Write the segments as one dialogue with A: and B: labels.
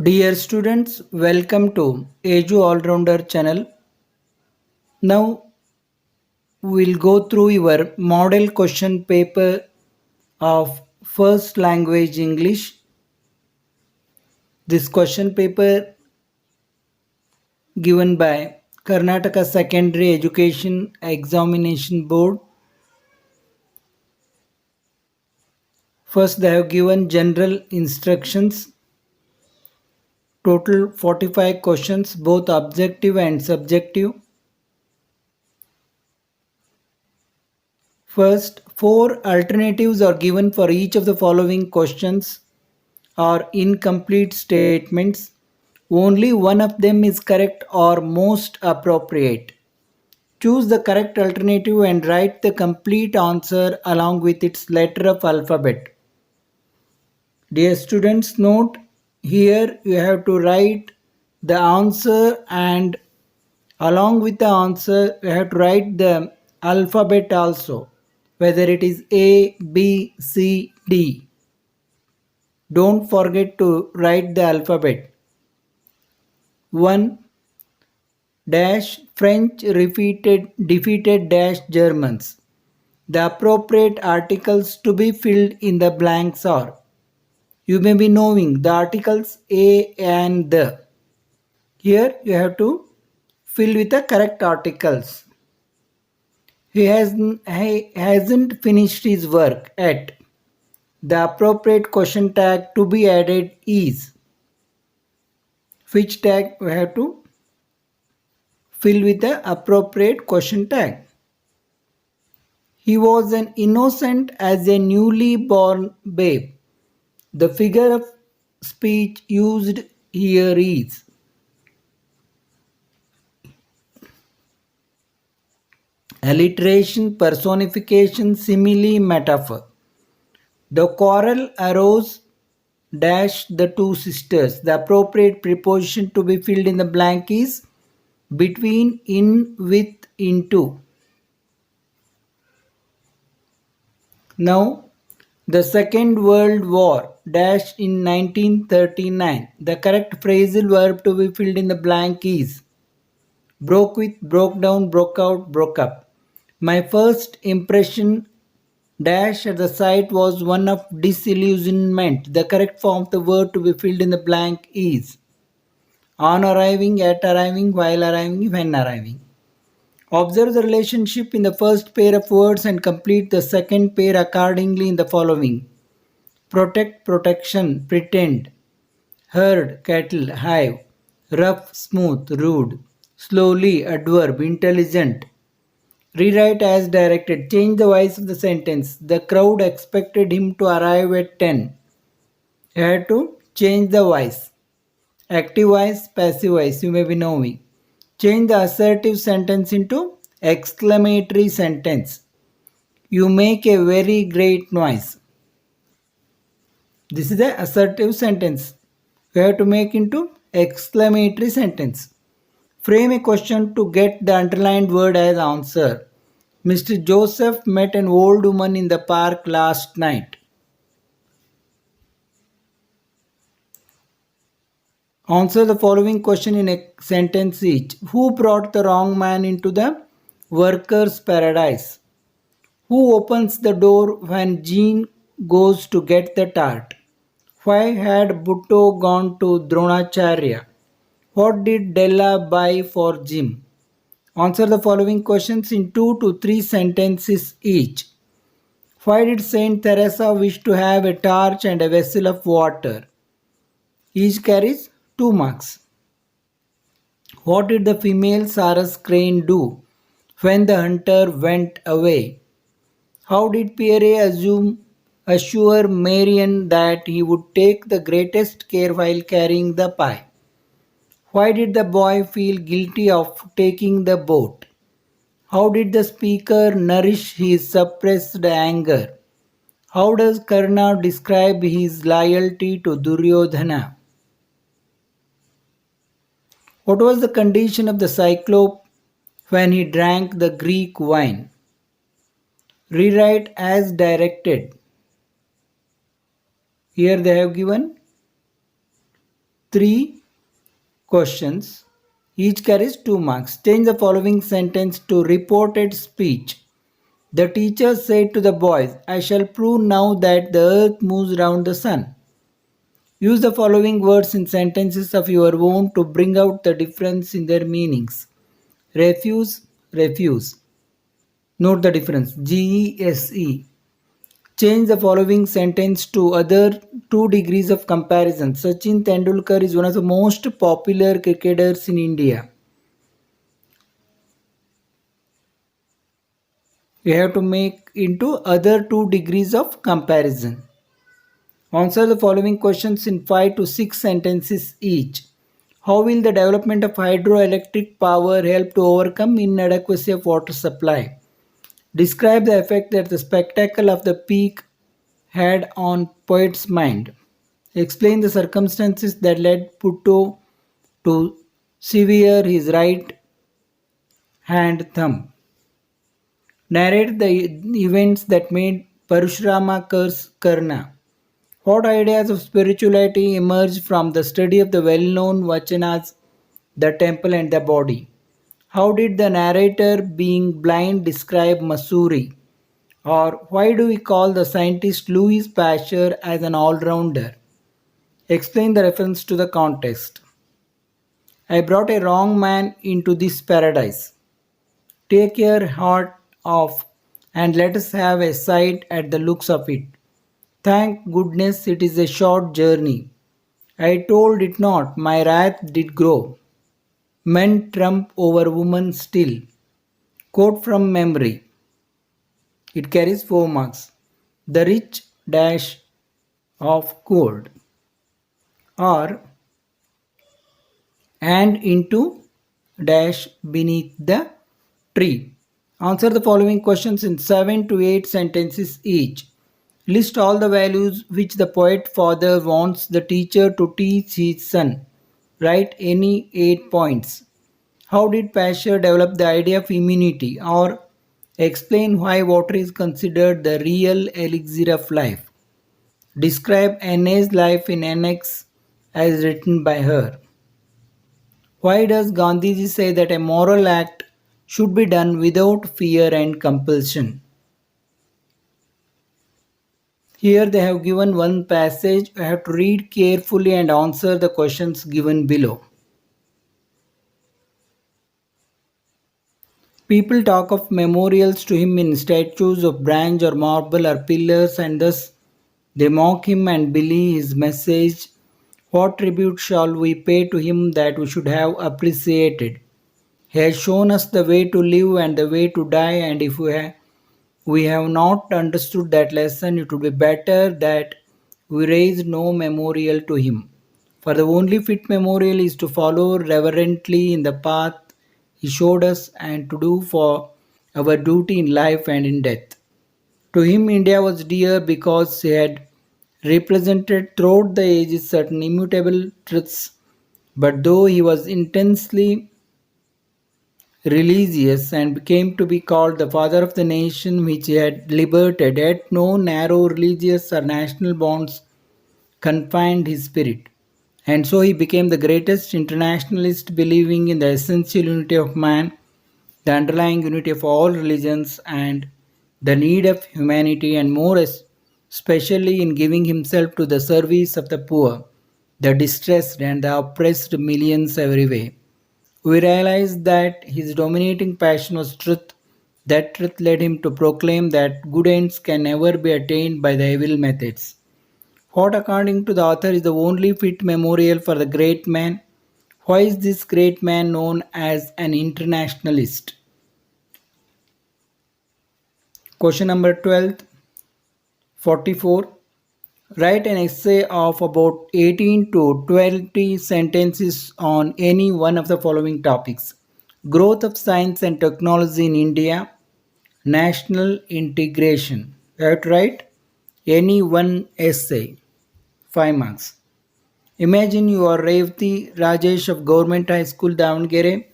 A: Dear students, welcome to Edu Allrounder channel. Now we'll go through your model question paper of first language English. This question paper given by Karnataka Secondary Education Examination Board. First they have given general instructions. Total 45 questions, both objective and subjective. First, four alternatives are given for each of the following questions or incomplete statements. Only one of them is correct or most appropriate. Choose the correct alternative and write the complete answer along with its letter of alphabet. Dear students, note here you have to write the answer and along with the answer you have to write the alphabet also, whether it is A, B, C, D. Don't forget to write the alphabet. 1 dash French defeated dash Germans. The appropriate articles to be filled in the blanks are, you may be knowing the articles a and the. Here you have to fill with the correct articles. He hasn't finished his work yet. The appropriate question tag to be added is, which tag we have to fill with the appropriate question tag. He was an innocent as a newly born babe. The figure of speech used here is, alliteration, personification, simile, metaphor. The quarrel arose dash the two sisters. The appropriate preposition to be filled in the blank is between, in, with, into. Now, the Second World War dash in 1939. The correct phrasal verb to be filled in the blank is broke with, broke down, broke out, broke up. My first impression dash at the site was one of disillusionment. The correct form of the word to be filled in the blank is on arriving, at arriving, while arriving, when arriving. Observe the relationship in the first pair of words and complete the second pair accordingly in the following. Protect, protection, pretend. Herd, cattle, hive. Rough, smooth, rude. Slowly, adverb, intelligent. Rewrite as directed. Change the voice of the sentence. The crowd expected him to arrive at 10. You have to change the voice. Active voice, passive voice, you may be knowing. Change the assertive sentence into exclamatory sentence. You make a very great noise. This is the assertive sentence. You have to make into exclamatory sentence. Frame a question to get the underlined word as answer. Mr. Joseph met an old woman in the park last night. Answer the following question in a sentence each. Who brought the wrong man into the workers' paradise? Who opens the door when Jean goes to get the tart? Why had Bhutto gone to Dronacharya? What did Della buy for Jim? Answer the following questions in 2 to 3 sentences each. Why did Saint Teresa wish to have a torch and a vessel of water? Each carries 2 marks. What did the female Sarus crane do when the hunter went away? How did Pierre assure Marion that he would take the greatest care while carrying the pie? Why did the boy feel guilty of taking the boat? How did the speaker nourish his suppressed anger? How does Karna describe his loyalty to Duryodhana? What was the condition of the Cyclope when he drank the Greek wine? Rewrite as directed. Here they have given three questions. Each carries 2 marks. Change the following sentence to reported speech. The teacher said to the boys, I shall prove now that the earth moves round the sun. Use the following words in sentences of your own to bring out the difference in their meanings. Refuse, refuse. Note the difference. GESE. Change the following sentence to other 2 degrees of comparison. Sachin Tendulkar is one of the most popular cricketers in India. You have to make into other 2 degrees of comparison. Answer the following questions in 5 to 6 sentences each. How will the development of hydroelectric power help to overcome inadequacy of water supply? Describe the effect that the spectacle of the peak had on poet's mind. Explain the circumstances that led Putto to sever his right hand thumb. Narrate the events that made Parashurama curse Karna. What ideas of spirituality emerged from the study of the well-known Vachanas, the temple and the body? How did the narrator, being blind, describe Masuri? Or why do we call the scientist Louis Pasteur as an all-rounder? Explain the reference to the context. I brought a wrong man into this paradise. Take your heart off and let us have a sight at the looks of it. Thank goodness it is a short journey. I told it not, my wrath did grow. Men trump over women still. Quote from memory. It carries 4 marks. The rich dash of gold. Or and into dash beneath the tree. Answer the following questions in 7 to 8 sentences each. List all the values which the poet father wants the teacher to teach his son. Write any 8 points. How did Pasteur develop the idea of immunity, or explain why water is considered the real elixir of life? Describe Anne's life in Annex as written by her. Why does Gandhiji say that a moral act should be done without fear and compulsion? Here they have given one passage. I have to read carefully and answer the questions given below. People talk of memorials to him in statues of bronze or marble or pillars, and thus they mock him and belie his message. What tribute shall we pay to him that we should have appreciated? He has shown us the way to live and the way to die, and if we have not understood that lesson, it would be better that we raise no memorial to him. For the only fit memorial is to follow reverently in the path he showed us and to do for our duty in life and in death. To him, India was dear because he had represented throughout the ages certain immutable truths. But though he was intensely religious and came to be called the father of the nation which he had liberated, yet no narrow religious or national bonds confined his spirit. And so he became the greatest internationalist, believing in the essential unity of man, the underlying unity of all religions, and the need of humanity, and more especially in giving himself to the service of the poor, the distressed, and the oppressed millions everywhere. We realize that his dominating passion was truth. That truth led him to proclaim that good ends can never be attained by the evil methods. What, according to the author, is the only fit memorial for the great man? Why is this great man known as an internationalist? Question number 12, 44. Write an essay of about 18 to 20 sentences on any one of the following topics: growth of science and technology in India, national integration. You have to write any one essay, 5 marks. Imagine you are Revati Rajesh of Government High School, Davangere.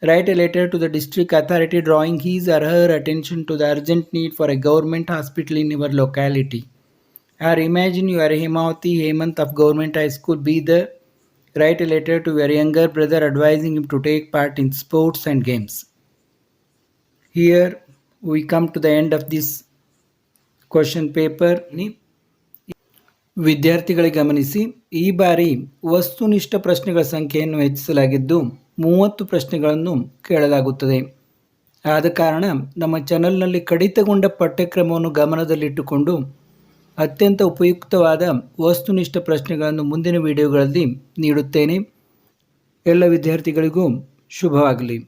A: Write a letter to the district authority drawing his or her attention to the urgent need for a government hospital in your locality. Or imagine you are Hemavati Hemant of Government High School, Bidar. Write a letter to your younger brother advising him to take part in sports and games. Here we come to the end of this question paper. ವಿದ್ಯಾರ್ಥಿಗಳಿಗೆ ಗಮನಿಸಿ, ಈ ಬಾರಿ ವಸ್ತುನಿಷ್ಠ ಪ್ರಶ್ನೆಗಳ ಸಂಖ್ಯೆಯನ್ನು ಹೆಚ್ಚಿಸಲಾಗಿದ್ದು 30 ಪ್ರಶ್ನೆಗಳನ್ನು ಕೇಳಲಾಗುತ್ತದೆ. ಆದ ಕಾರಣ ನಮ್ಮ ಚಾನಲ್ನಲ್ಲಿ ಕಡಿತಗೊಂಡ ಪಠ್ಯಕ್ರಮವನ್ನು ಗಮನದಲ್ಲಿಟ್ಟುಕೊಂಡು ಅತ್ಯಂತ ಉಪಯುಕ್ತವಾದ ವಸ್ತುನಿಷ್ಠ ಪ್ರಶ್ನೆಗಳನ್ನು ಮುಂದಿನ ವಿಡಿಯೋಗಳಲ್ಲಿ ನೀಡುತ್ತೇನೆ. ಎಲ್ಲ ವಿದ್ಯಾರ್ಥಿಗಳಿಗೂ ಶುಭವಾಗಲಿ.